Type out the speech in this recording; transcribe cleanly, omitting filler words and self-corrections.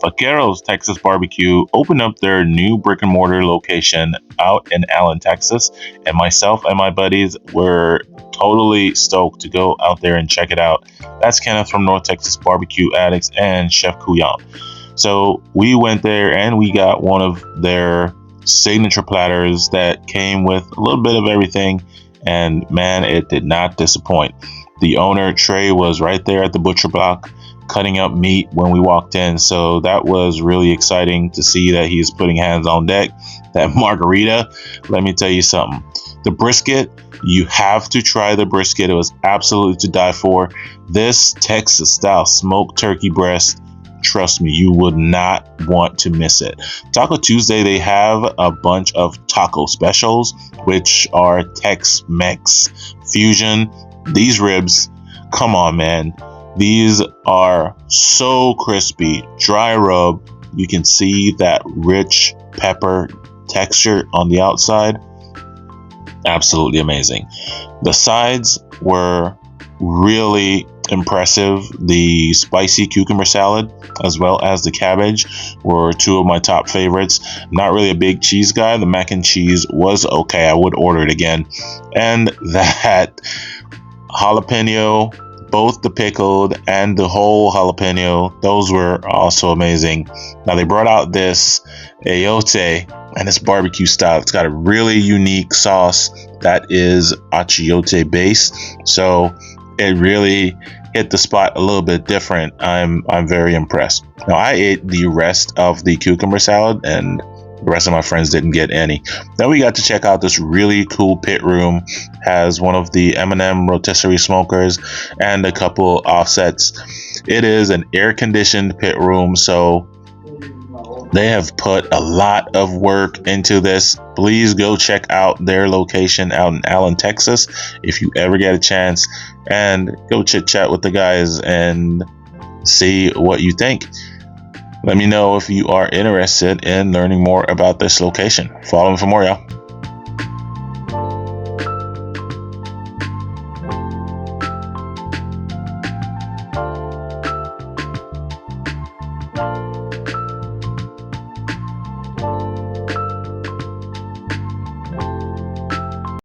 Vaqueros Texas Barbecue opened up their new brick and mortar location out in Allen, Texas, and myself and my buddies were totally stoked to go out there and check it out. That's Kenneth from North Texas Barbecue Addicts and Chef Kuyan. So we went there and we got one of their signature platters that came with a little bit of everything, and man, it did not disappoint. The owner, Trey, was right there at the butcher block cutting up meat when we walked in, so that was really exciting to see that he's putting hands on deck. That margarita, let me tell you something. The brisket, you have to try the brisket. It was absolutely to die for. This Texas style smoked turkey breast, trust me, you would not want to miss it. Taco Tuesday, they have a bunch of taco specials, which are Tex-Mex fusion. These ribs, come on, man. These are so crispy, dry rub. You can see that rich pepper texture on the outside. Absolutely amazing. The sides were really impressive. The spicy cucumber salad as well as the cabbage were two of my top favorites. I'm not really a big cheese guy. The mac and cheese was okay. I would order it again. And that jalapeno, both the pickled and the whole jalapeno, those were also amazing. Now they brought out this ayote, and it's barbecue style. It's got a really unique sauce that is achiote based, so it really hit the spot a little bit different. I'm very impressed. Now I ate the rest of the cucumber salad, and the rest of my friends didn't get any. Then we got to check out this really cool pit room. Has one of the M&M rotisserie smokers and a couple offsets. It is an air-conditioned pit room, so they have put a lot of work into this. Please go check out their location out in Allen, Texas, if you ever get a chance, and go chit chat with the guys and see what you think. Let me know if you are interested in learning more about this location. Follow me for more, y'all.